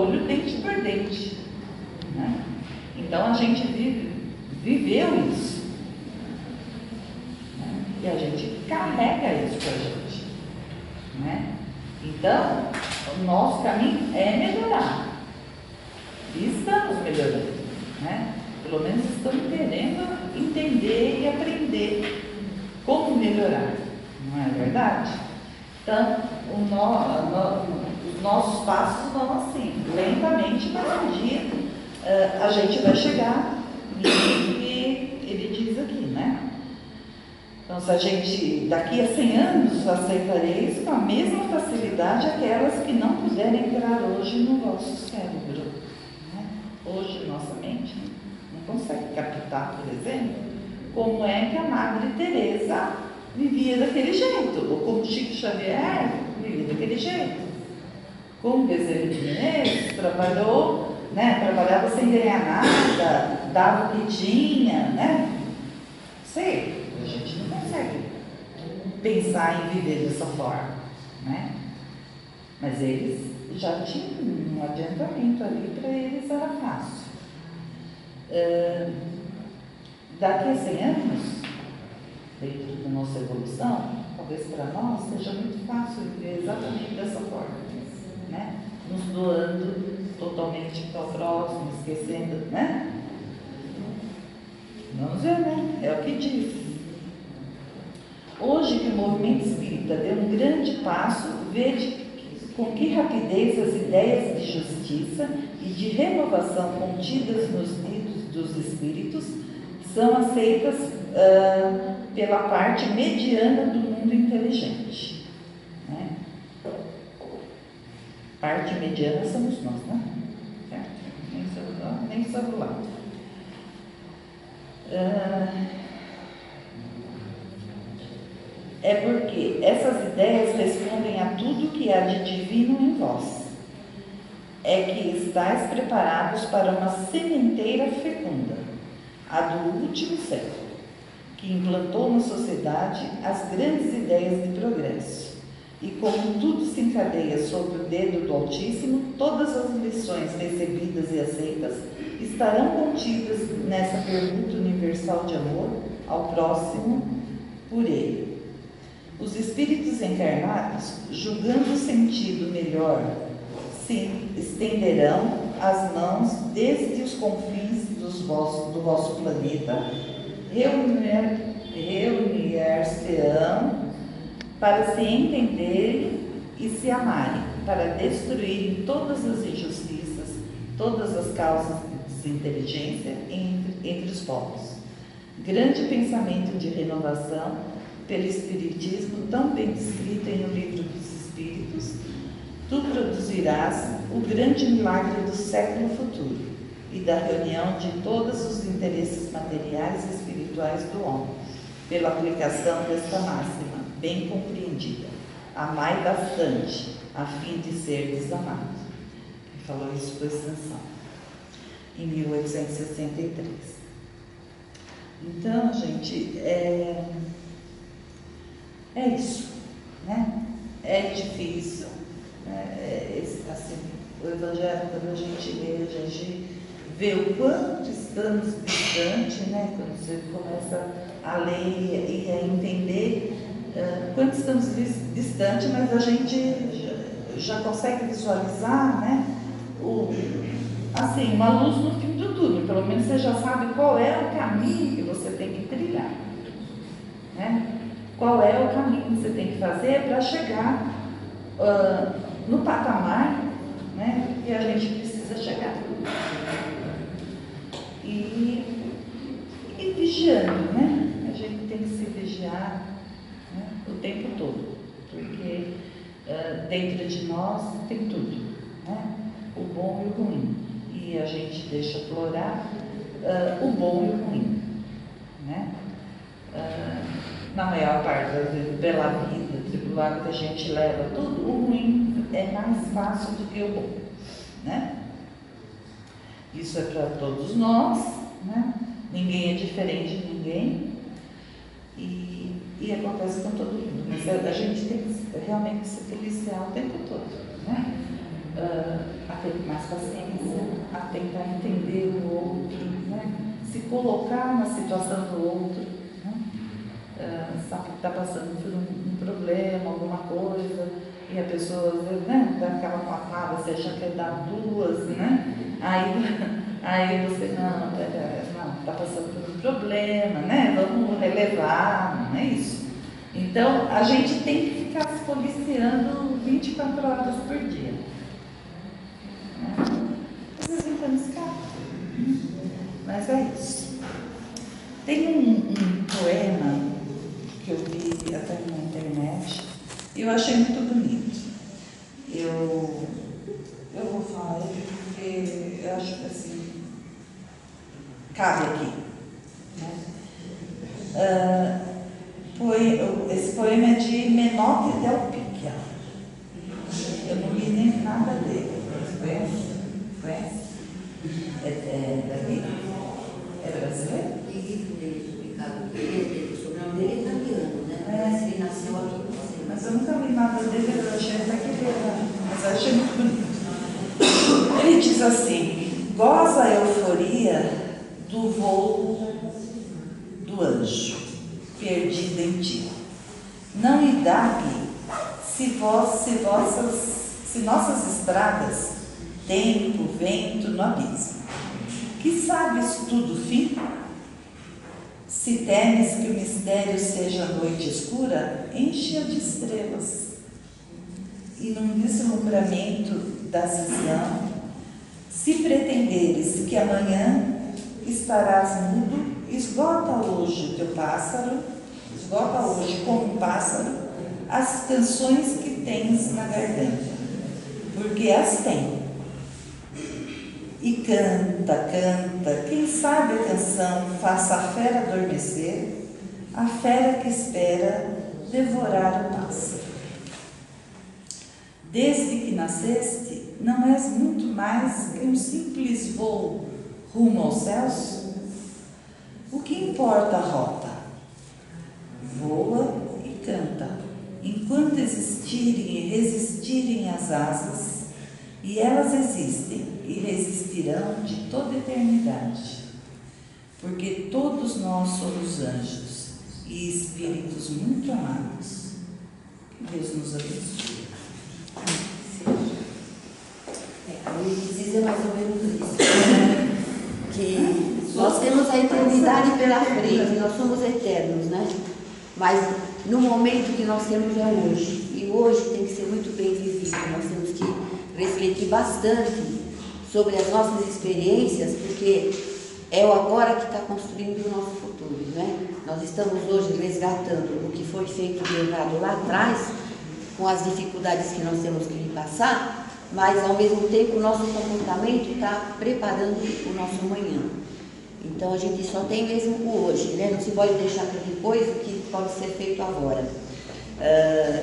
olho, dente por dente, né? Então a gente viveu isso, né? E a gente carrega isso com a gente, né? Então, o nosso caminho é melhorar. E estamos melhorando, né? Pelo menos estamos querendo entender e aprender como melhorar, não é verdade? Então, os nossos passos vão assim, lentamente, mas um dia a gente vai chegar nisso que ele diz aqui, né? Então, se a gente, daqui a 100 anos, aceitareis com a mesma facilidade aquelas que não puderem entrar hoje no vosso cérebro, né? Hoje, nossa mente não consegue captar, por exemplo, como é que a Madre Teresa vivia daquele jeito, ou como Chico Xavier vivia daquele jeito, como Bezerra de Menezes trabalhou, né? Trabalhava sem ganhar nada, dava o que tinha, né? Sei, a gente não consegue pensar em viver dessa forma, né? Mas eles já tinham um adiantamento ali, para eles era fácil. Daqui a 100 anos, dentro da nossa evolução, talvez para nós seja muito fácil viver exatamente dessa forma, né? Nos doando totalmente para o próximo, esquecendo, né? Vamos ver, né? É o que diz. Hoje que o movimento espírita deu um grande passo, veja com que rapidez as ideias de justiça e de renovação contidas nos livros dos espíritos são aceitas pela parte mediana do mundo inteligente, né? Parte mediana somos nós, né? Nem sobre o lado. É porque essas ideias respondem a tudo que há de divino em vós. É que estáis preparados para uma sementeira fecunda, a do último século, que implantou na sociedade as grandes ideias de progresso. E como tudo se encadeia sob o dedo do Altíssimo, todas as lições recebidas e aceitas estarão contidas nessa pergunta universal de amor ao próximo por ele. Os espíritos encarnados, julgando o sentido melhor, se estenderão as mãos desde os confins do vosso planeta, reunir-se-ão para se entenderem e se amarem, para destruírem todas as injustiças, todas as causas de inteligência entre os povos. Grande pensamento de renovação pelo Espiritismo, tão bem descrito em O Livro dos Espíritos, tu produzirás o grande milagre do século futuro e da reunião de todos os interesses materiais e espirituais do homem, pela aplicação desta máxima, bem compreendida: amai bastante, a fim de ser desamado. Ele falou isso por extensão, em 1863. Então, gente, é isso, né? É difícil, né? Assim, o Evangelho, quando a gente lê, a gente vê o quanto estamos distante, né? Quando você começa a ler e a entender quanto estamos distante, mas a gente já consegue visualizar, né? Assim, uma luz no fim do túnel. Pelo menos você já sabe qual é o caminho que você tem que trilhar, né? Qual é o caminho que você tem que fazer para chegar no patamar, né, que a gente precisa chegar. E vigiando, né? A gente tem que se vigiar, né, o tempo todo, porque dentro de nós tem tudo, né? O bom e o ruim. E a gente deixa aflorar o bom e o ruim, né? Na maior parte das vezes, pela vida tribulada que a gente leva, tudo o ruim é mais fácil do que o bom, né? Isso é para todos nós, né? Ninguém é diferente de ninguém e acontece com todo mundo. Mas a gente tem que realmente se policiar o tempo todo, né? a ter mais paciência, a tentar entender o outro, né? Se colocar na situação do outro, né? Sabe que está passando por um problema, alguma coisa, e a pessoa, né, dá aquela patada, você acha que é dar duas, né? Aí você, não, está passando por um problema, né? Vamos relevar, não é isso? Então, a gente tem que ficar se policiando 24 horas por dia. Vocês vão estar no escape. Mas é isso. Tem um poema que eu vi até na internet e eu achei muito bonito. Eu vou falar ele porque eu acho que assim cabe aqui, né? Esse poema é de Menotti Del Picchia. Eu não li nem nada dele. Conhece? É daqui? É brasileiro? E livro dele publicado, o sobrenome dele é italiano, né? Ele nasceu aqui. Mas eu nunca li nada dele, eu achei até que ele era. Mas eu achei muito bonito. Ele diz assim: goza a euforia do voo do anjo, perdido em ti. Não indague se nossas estradas, tempo, vento no abismo. Que sabes tu do fim? Se temes que o mistério seja a noite escura, enche-a de estrelas. E num deslumbramento da cisão, se pretenderes que amanhã estarás mudo, esgota hoje como um pássaro, as canções que tens na garganta, porque as tem. E canta, quem sabe a canção faça a fera adormecer, a fera que espera devorar o pássaro. Desde que nasceste, não és muito mais que um simples voo rumo aos céus? O que importa a rota? Voa e canta, enquanto existirem e resistirem as asas, e elas existem e resistirão de toda eternidade, porque todos nós somos anjos e espíritos muito amados. Que Deus nos abençoe. Ele quis dizer mais ou menos isso, que nós temos a eternidade pela frente, nós somos eternos, né? Mas no momento que nós temos é hoje, e hoje tem que ser muito bem vivido. Nós temos que refletir bastante sobre as nossas experiências, porque é o agora que está construindo o nosso futuro, né? Nós estamos hoje resgatando o que foi feito de errado lá atrás, com as dificuldades que nós temos que passar, mas ao mesmo tempo o nosso comportamento está preparando o nosso amanhã. Então a gente só tem mesmo o hoje, né? Não se pode deixar para depois o que pode ser feito agora.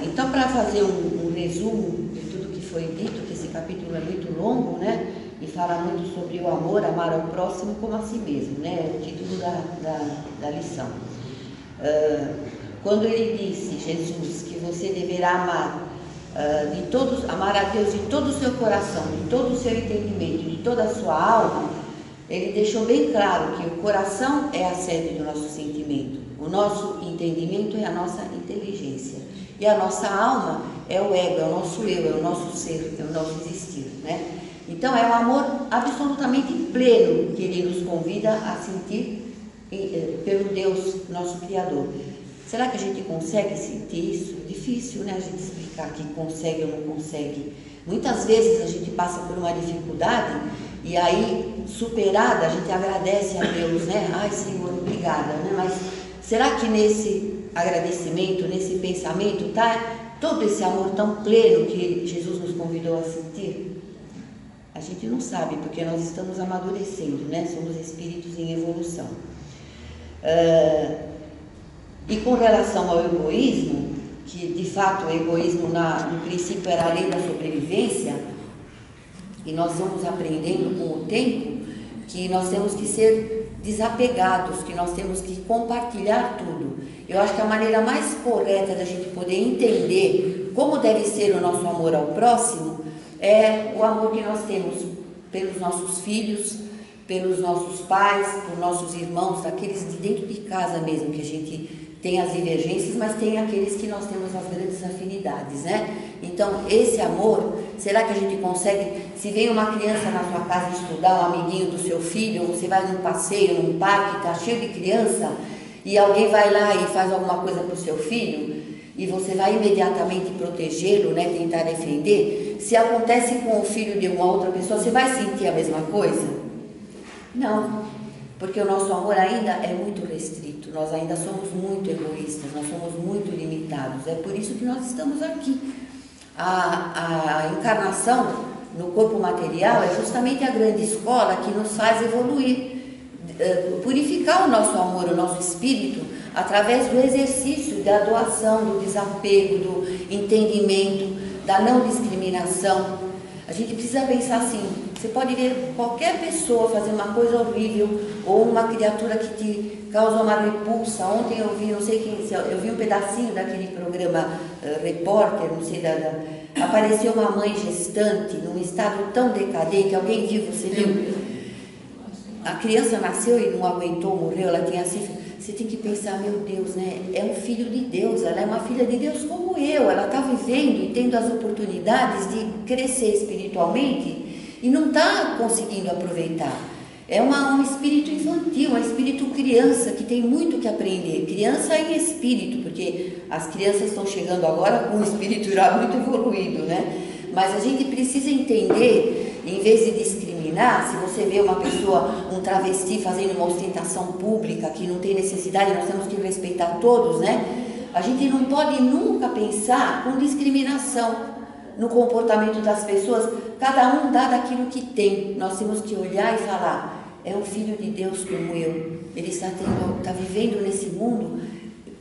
Então, para fazer um resumo de tudo que foi dito, que esse capítulo é muito longo, né? E fala muito sobre o amor, amar ao próximo como a si mesmo, né? É o título da lição. Quando ele disse, Jesus, que você deverá amar amar a Deus de todo o seu coração, de todo o seu entendimento, de toda a sua alma, ele deixou bem claro que o coração é a sede do nosso sentimento, o nosso entendimento é a nossa inteligência, e a nossa alma é o ego, é o nosso eu, é o nosso ser, é o nosso existir, né? Então é um amor absolutamente pleno que ele nos convida a sentir pelo Deus, nosso Criador. Será que a gente consegue sentir isso? Difícil, né? A gente explicar que consegue ou não consegue. Muitas vezes a gente passa por uma dificuldade e aí, superada, a gente agradece a Deus, né? Ai, Senhor, obrigada, né? Mas será que nesse agradecimento, nesse pensamento, está todo esse amor tão pleno que Jesus nos convidou a sentir? A gente não sabe, porque nós estamos amadurecendo, né? Somos espíritos em evolução. E com relação ao egoísmo, que de fato o egoísmo no princípio era a lei da sobrevivência, e nós vamos aprendendo com o tempo que nós temos que ser desapegados, que nós temos que compartilhar tudo. Eu acho que a maneira mais correta da gente poder entender como deve ser o nosso amor ao próximo é o amor que nós temos pelos nossos filhos, pelos nossos pais, por nossos irmãos, aqueles de dentro de casa mesmo, que a gente tem as divergências, mas tem aqueles que nós temos as grandes afinidades, né? Então, esse amor, será que a gente consegue, se vem uma criança na sua casa estudar, um amiguinho do seu filho, ou você vai num passeio, num parque, está cheio de criança, e alguém vai lá e faz alguma coisa para o seu filho, e você vai imediatamente protegê-lo, né, tentar defender, se acontece com o filho de uma outra pessoa, você vai sentir a mesma coisa? Não, porque o nosso amor ainda é muito restrito, nós ainda somos muito egoístas, nós somos muito limitados, é por isso que nós estamos aqui. A encarnação no corpo material é justamente a grande escola que nos faz evoluir, purificar o nosso amor, o nosso espírito, através do exercício da doação, do desapego, do entendimento, da não discriminação. A gente precisa pensar assim, você pode ver qualquer pessoa fazer uma coisa horrível, ou uma criatura que te causa uma repulsa. Ontem eu vi, não sei quem, eu vi um pedacinho daquele programa Repórter, não sei, apareceu uma mãe gestante num estado tão decadente, alguém viu, você viu? A criança nasceu e não aguentou, morreu, ela tinha assim, você tem que pensar, meu Deus, né? É um filho de Deus, ela é uma filha de Deus como eu, ela está vivendo e tendo as oportunidades de crescer espiritualmente e não está conseguindo aproveitar. É um espírito infantil, um espírito criança que tem muito que aprender, criança em espírito, porque as crianças estão chegando agora com um espírito já muito evoluído, né? Mas a gente precisa entender, em vez de discriminar, se você vê uma pessoa, um travesti fazendo uma ostentação pública que não tem necessidade, nós temos que respeitar todos, né? A gente não pode nunca pensar com discriminação no comportamento das pessoas, cada um dá daquilo que tem. Nós temos que olhar e falar, é um filho de Deus como eu, ele está vivendo nesse mundo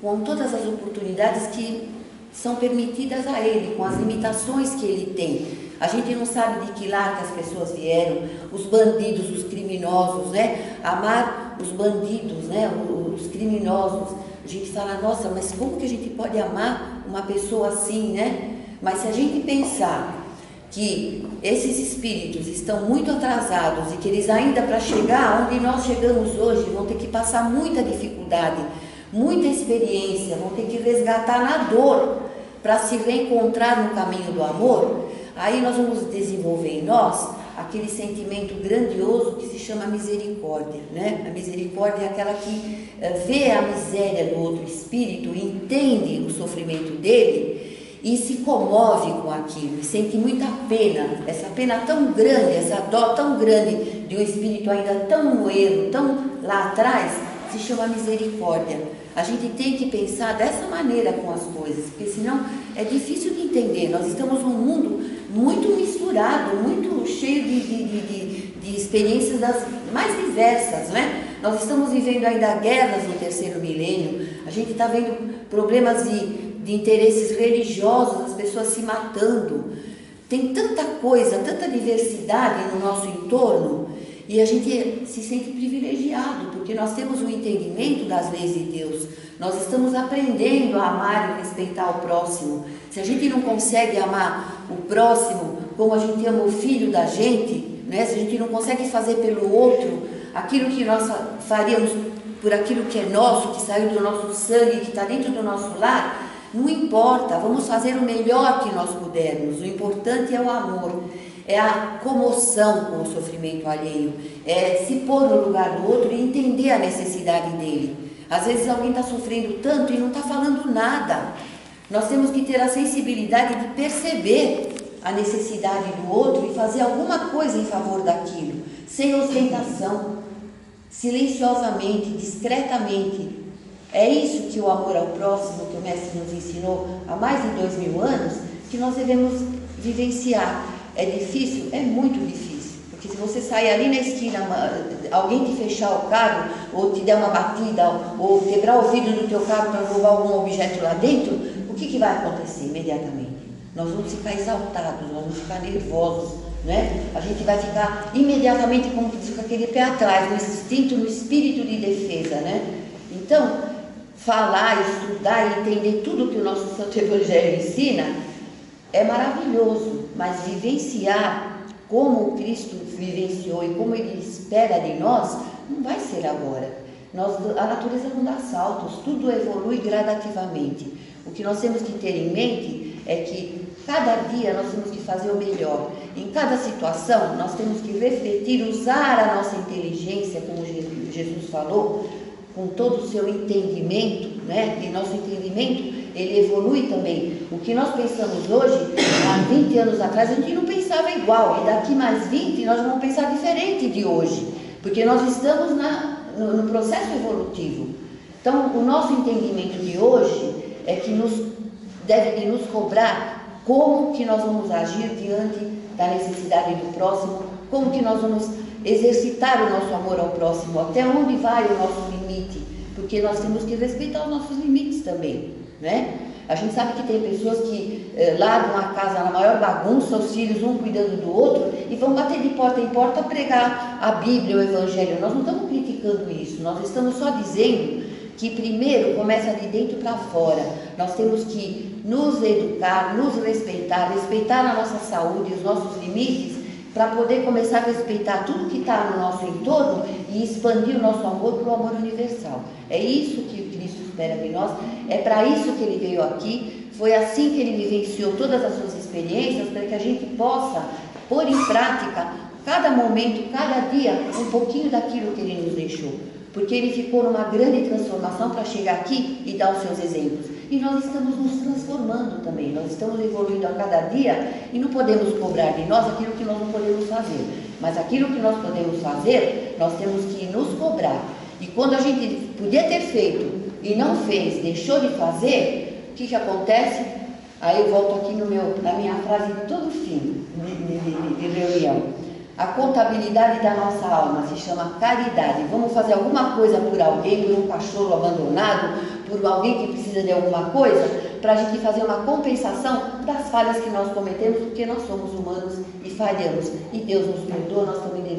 com todas as oportunidades que são permitidas a ele, com as limitações que ele tem. A gente não sabe de que lado que as pessoas vieram, os bandidos, os criminosos, né? Amar os bandidos, né? Os criminosos. A gente fala, nossa, mas como que a gente pode amar uma pessoa assim, né? Mas se a gente pensar que esses espíritos estão muito atrasados e que eles ainda, para chegar onde nós chegamos hoje, vão ter que passar muita dificuldade, muita experiência, vão ter que resgatar na dor para se reencontrar no caminho do amor, aí nós vamos desenvolver em nós aquele sentimento grandioso que se chama misericórdia, né? A misericórdia é aquela que vê a miséria do outro espírito, entende o sofrimento dele e se comove com aquilo, e sente muita pena, essa pena tão grande, essa dó tão grande de um espírito ainda tão no erro, tão lá atrás, se chama misericórdia. A gente tem que pensar dessa maneira com as coisas, porque senão é difícil de entender. Nós estamos num mundo muito misturado, muito cheio de experiências das mais diversas, né? Nós estamos vivendo ainda guerras no terceiro milênio, a gente está vendo problemas de interesses religiosos, as pessoas se matando. Tem tanta coisa, tanta diversidade no nosso entorno, e a gente se sente privilegiado, porque nós temos um entendimento das leis de Deus. Nós estamos aprendendo a amar e respeitar o próximo. Se a gente não consegue amar o próximo como a gente ama o filho da gente, né? Se a gente não consegue fazer pelo outro aquilo que nós faríamos por aquilo que é nosso, que saiu do nosso sangue, que está dentro do nosso lar, não importa, vamos fazer o melhor que nós pudermos. O importante é o amor. É a comoção com o sofrimento alheio, é se pôr no lugar do outro e entender a necessidade dele. Às vezes alguém está sofrendo tanto e não está falando nada. Nós temos que ter a sensibilidade de perceber a necessidade do outro e fazer alguma coisa em favor daquilo, sem ostentação, silenciosamente, discretamente. É isso que o amor ao próximo, que o Mestre nos ensinou há mais de 2000 anos, que nós devemos vivenciar. É difícil? É muito difícil, porque se você sair ali na esquina, alguém te fechar o carro, ou te der uma batida, ou quebrar o vidro do teu carro para roubar algum objeto lá dentro, o que vai acontecer imediatamente? Nós vamos ficar exaltados, nós vamos ficar nervosos, né? A gente vai ficar imediatamente, como que diz, com aquele pé atrás, no instinto, no espírito de defesa, né? Então, falar, estudar e entender tudo que o nosso Santo Evangelho ensina, é maravilhoso, mas vivenciar como Cristo vivenciou e como Ele espera de nós, não vai ser agora. A natureza não dá saltos, tudo evolui gradativamente. O que nós temos que ter em mente é que cada dia nós temos que fazer o melhor. Em cada situação, nós temos que refletir, usar a nossa inteligência, como Jesus falou, com todo o seu entendimento, né? E nosso entendimento, ele evolui também. O que nós pensamos hoje, há 20 anos atrás, a gente não pensava igual. E daqui mais 20, nós vamos pensar diferente de hoje. Porque nós estamos no processo evolutivo. Então, o nosso entendimento de hoje é que deve nos cobrar como que nós vamos agir diante da necessidade do próximo, como que nós vamos exercitar o nosso amor ao próximo, até onde vai o nosso limite, porque nós temos que respeitar os nossos limites também, né? A gente sabe que tem pessoas que largam a casa na maior bagunça, os filhos um cuidando do outro, e vão bater de porta em porta pregar a Bíblia, o Evangelho. Nós não estamos criticando isso, nós estamos só dizendo que primeiro começa de dentro para fora. Nós temos que nos educar, nos respeitar, respeitar a nossa saúde, os nossos limites, para poder começar a respeitar tudo que está no nosso entorno e expandir o nosso amor para o amor universal. É isso que Cristo espera de nós, é para isso que Ele veio aqui, foi assim que Ele vivenciou todas as suas experiências, para que a gente possa pôr em prática, cada momento, cada dia, um pouquinho daquilo que Ele nos deixou. Porque Ele ficou numa grande transformação para chegar aqui e dar os seus exemplos. E nós estamos nos transformando também, nós estamos evoluindo a cada dia e não podemos cobrar de nós aquilo que nós não podemos fazer. Mas aquilo que nós podemos fazer, nós temos que nos cobrar. E quando a gente podia ter feito e não fez, deixou de fazer, o que acontece? Aí eu volto aqui na minha frase de todo fim de reunião. A contabilidade da nossa alma se chama caridade. Vamos fazer alguma coisa por alguém, por um cachorro abandonado, por alguém que precisa de alguma coisa, para a gente fazer uma compensação das falhas que nós cometemos, porque nós somos humanos e falhamos. E Deus nos perdoa, nós também devemos